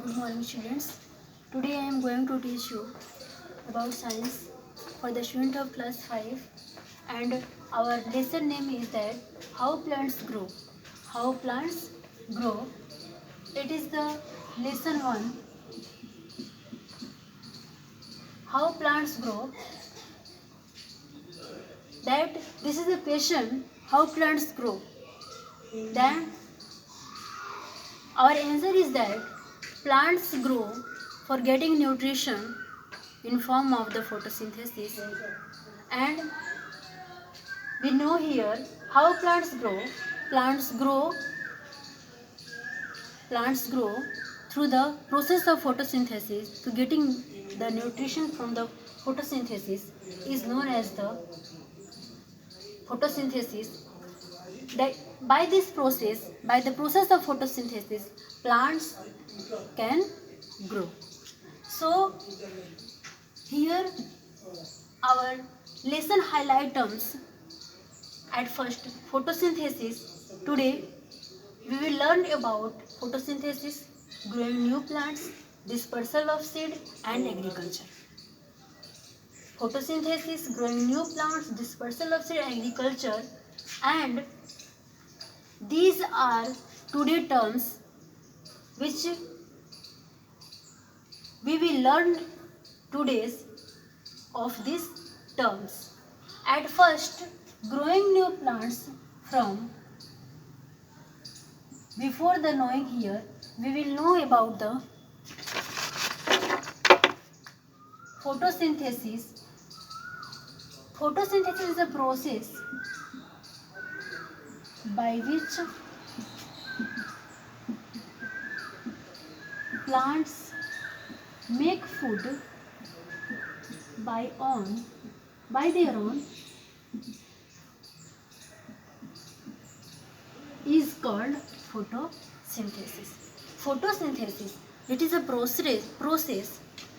Good morning, students. Today I am going to teach you about science for the student of class 5, and our lesson name is that how plants grow. How plants grow. It is the lesson 1. How plants grow. That this is the question, how plants grow. Then our answer is that plants grow for getting nutrition in form of the photosynthesis, and we know here how plants grow. Plants grow plants grow through the process of photosynthesis. To getting the nutrition from the photosynthesis is known as the photosynthesis. That by the process of photosynthesis, plants can grow. So here our lesson highlight terms. At first, photosynthesis. Today we will learn about photosynthesis, growing new plants, dispersal of seed, and agriculture. Photosynthesis, growing new plants, dispersal of seed, and agriculture, and these are today terms which we will learn today's of these terms. At first, growing new plants from. Before the knowing here, we will know about the photosynthesis. Photosynthesis is a process by which plants make food by their own is called photosynthesis. Photosynthesis, it is a process.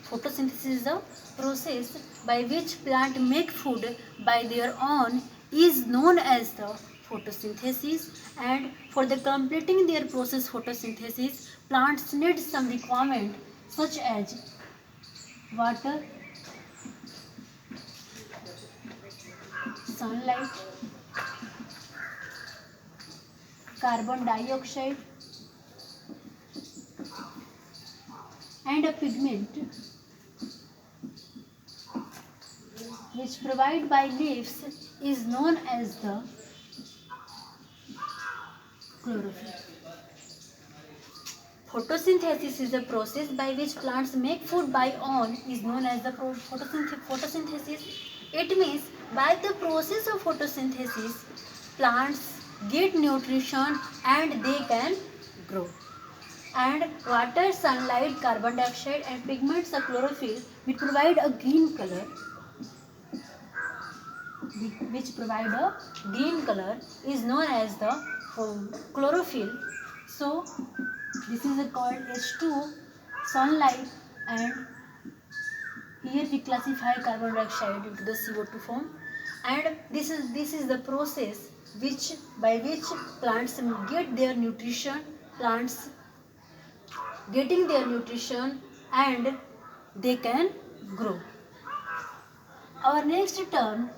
Photosynthesis is a process by which plant make food by their own is known as the photosynthesis, and for the completing their process photosynthesis, plants need some requirement such as water, sunlight, carbon dioxide, and a pigment which provided by leaves is known as the chlorophyll. Photosynthesis is a process by which plants make food by own is known as the photosynthesis. It means by the process of photosynthesis, plants get nutrition and they can grow. And water, sunlight, carbon dioxide, and pigments of chlorophyll which provide a green color. Is known as the chlorophyll. So this is called H2, sunlight, and here we classify carbon dioxide into the CO2 form. And this is the process by which plants get their nutrition. Plants getting their nutrition and they can grow. Our next term,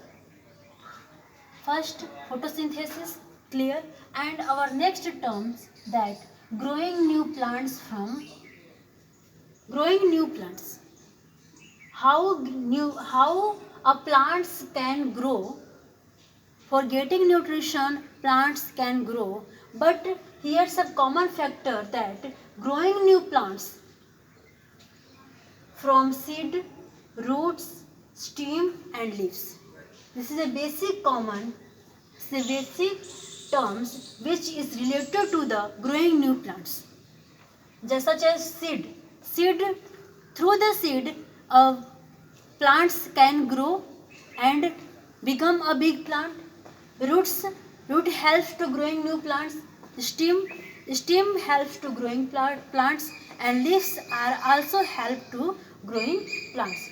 first photosynthesis, clear, and our next terms that growing new plants. How a plants can grow. For getting nutrition, plants can grow, but here's a common factor that growing new plants from seed, roots, stem, and leaves. This is a basic terms which is related to the growing new plants. Just such as seed. Through the seed, plants can grow and become a big plant. Root helps to growing new plants. Stem helps to growing plants, and leaves are also help to growing plants.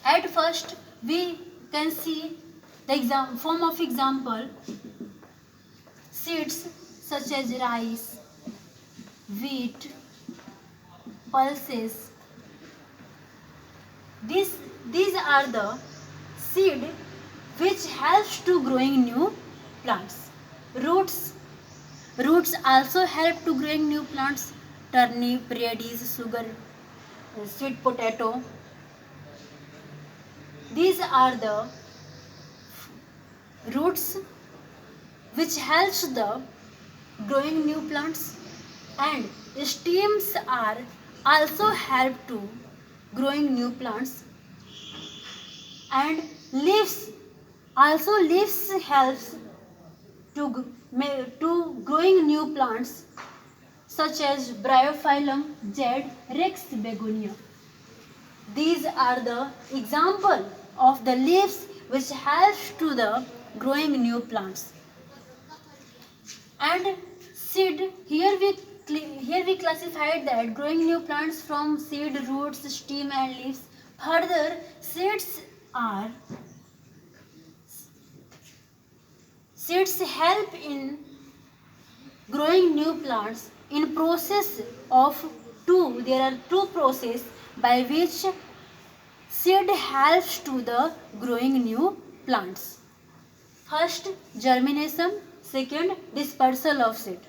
At first, we can see the form of example. Seeds such as rice, wheat, pulses. These are the seed which helps to growing new plants. Roots also help to growing new plants. Turnip, radish, sugar, sweet potato. These are the roots which helps the growing new plants, and stems are also help to growing new plants, and leaves helps to growing new plants such as Bryophyllum, jade, Rex begonia. These are the example of the leaves which helps to the growing new plants. And seed, here we classified that growing new plants from seed, roots, stem and leaves. Further, seeds help in growing new plants in process of two. There are two processes by which seed helps to the growing new plants. First, germination. Second, dispersal of seed.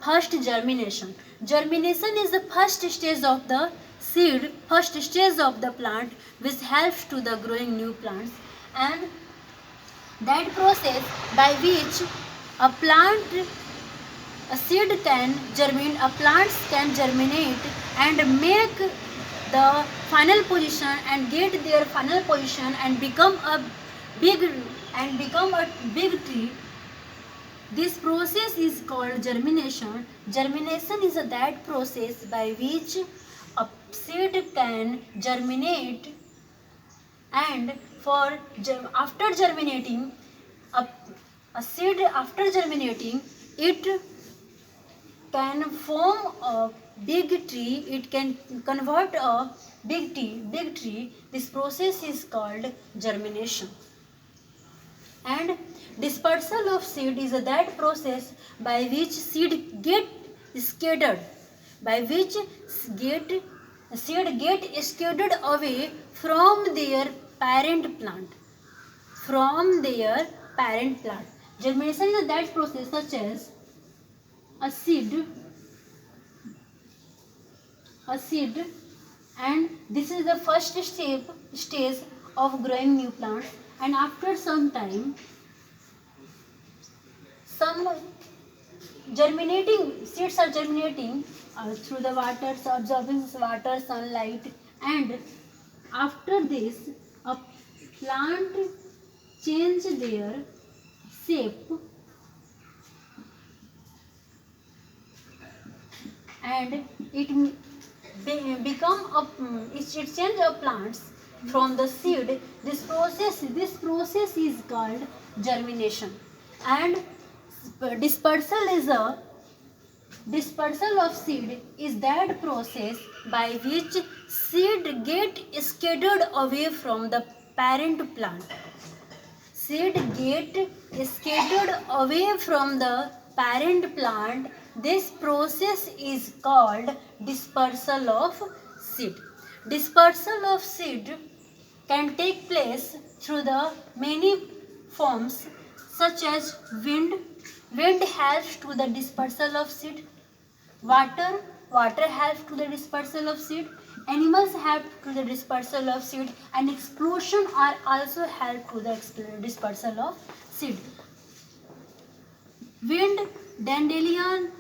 First, germination. Germination is the first stage of the seed, first stage of the plant, which helps to the growing new plants, and that process by which a seed can germinate, a plant can germinate and make the final position and get their final position and become a big tree. This process is called germination. Germination is that process by which a seed can germinate, and after germinating, a seed after germinating, it can form a big tree. It can convert a big tree. This process is called germination. And dispersal of seed is that process by which seed get scattered, seed get scattered away from their parent plant. Germination is that process such as a seed, and this is the first stage of growing new plants. And after some time, seeds are germinating through the water, absorbing water, sunlight, and after this, a plant change their shape and it change of plants from the seed. This process is called germination. And dispersal of seed is that process by which seed get scattered away from the parent plant. Seed get scattered away from the parent plant. This process is called dispersal of seed. Dispersal of seed can take place through the many forms such as wind. Wind helps to the dispersal of seed. Water helps to the dispersal of seed. Animals help to the dispersal of seed, and explosion are also help to the dispersal of seed. Wind, dandelion,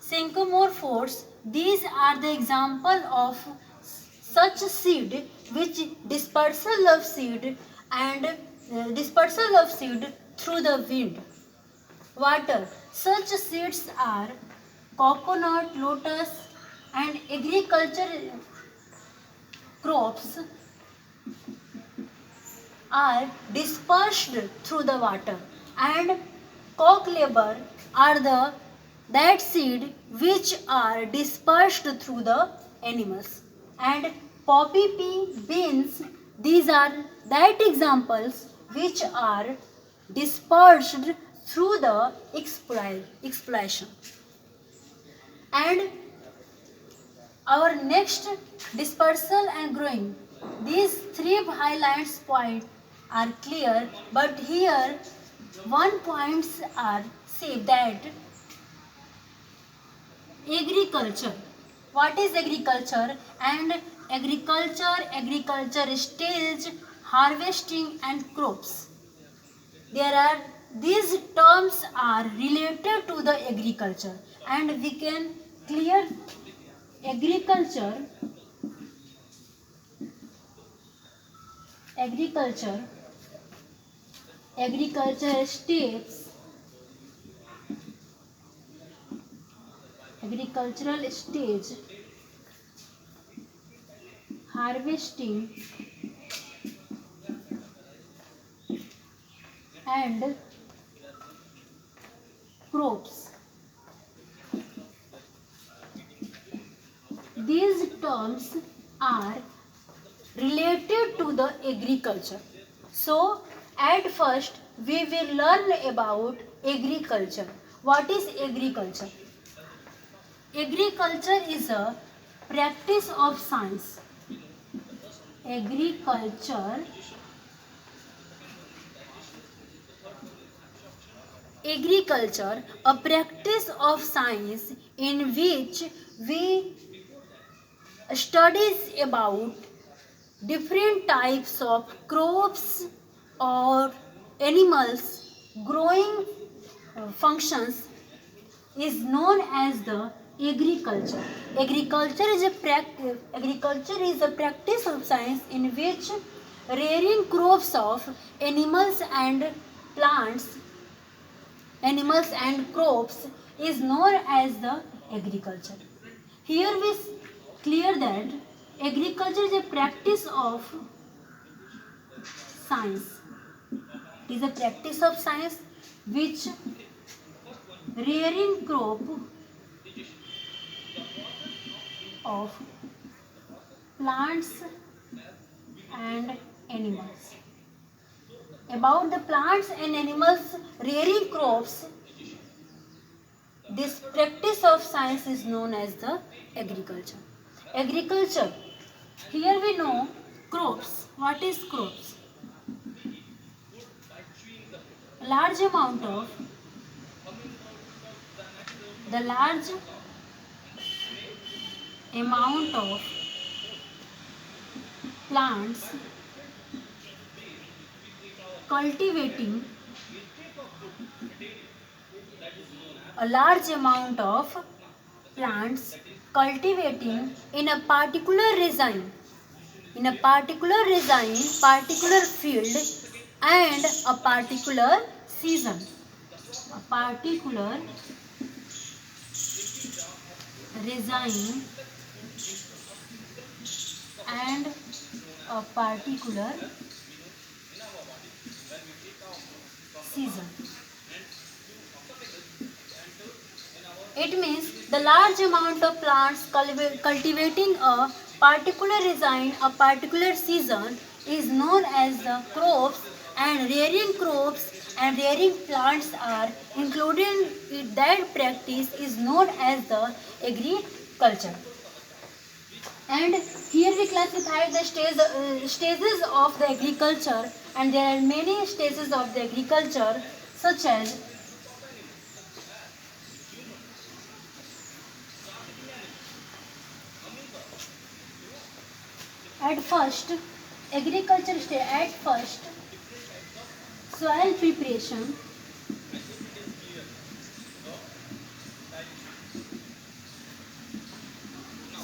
Synchomorphos, these are the example of such seed which dispersal of seed through the wind. Water, such seeds are coconut, lotus and agriculture crops are dispersed through the water, and cockleber are that seed which are dispersed through the animals. And poppy pea, beans, these are that examples which are dispersed through the explosion. And Our next, dispersal and growing. These three highlights point are clear, but here one points are say that agriculture. What is agriculture? And agriculture stage, harvesting and crops. There are these terms are related to the agriculture, and we can clear agriculture agriculture agriculture states agricultural stage, harvesting and crops. These terms are related to the agriculture. So, at first, we will learn about agriculture. What is agriculture? Agriculture is a practice of science. Agriculture Agriculture, a practice of science in which we studies about different types of crops or animals growing functions is known as the agriculture. Agriculture is a practice of science in which rearing crops of animals and plants animals and crops is known as the agriculture. Here we clear that agriculture is a practice of science. It is a practice of science which rearing crop of plants and animals. About the plants and animals rearing crops, this practice of science is known as the agriculture. Agriculture, here we know crops. What is crops? Large amount of plants cultivating a large amount of plants cultivating in a particular regime, particular field and a particular season. A particular regime and a particular season. It means the large amount of plants cultivating a particular regime, a particular season is known as the crops, and rearing plants are included in that practice is known as the agriculture. And here we classify the stages of the agriculture, and there are many stages of the agriculture such as at first soil preparation,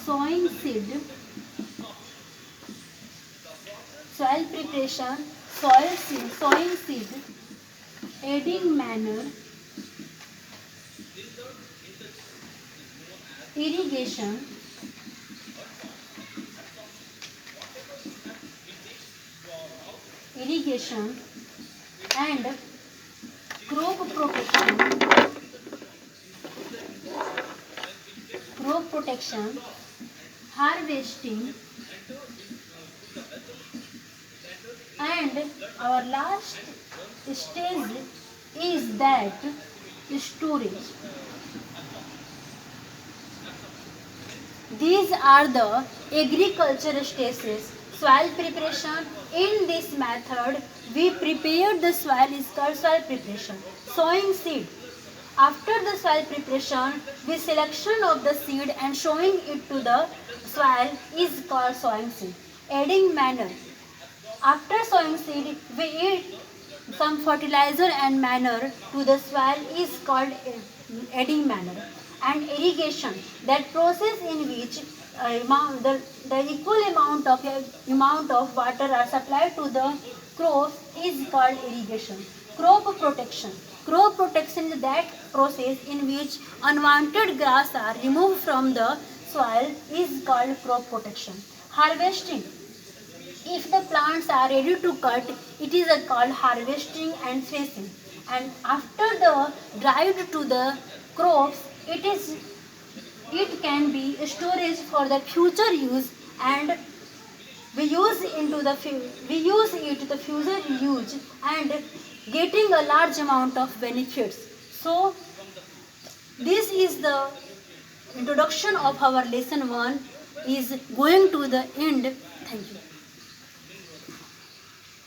sowing seed, sowing seed, adding manure, irrigation, and crop protection, harvesting, and our last stage is that storage. These are the agriculture stages. Soil preparation. In this method, we prepare the soil is called soil preparation. Sowing seed. After the soil preparation, the selection of the seed and sowing it to the soil is called sowing seed. Adding manure. After sowing seed, we add some fertilizer and manure to the soil is called adding manure. And irrigation, that process in which the equal amount of water are supplied to the crops is called irrigation. Crop protection. Crop protection is that process in which unwanted grass are removed from the soil is called crop protection. Harvesting. If the plants are ready to cut, it is called harvesting and threshing. And after the dried to the crops, it can be storage for the future use, and we use it the future use and getting a large amount of benefits. So this is the introduction of our lesson 1 is going to the end. Thank you.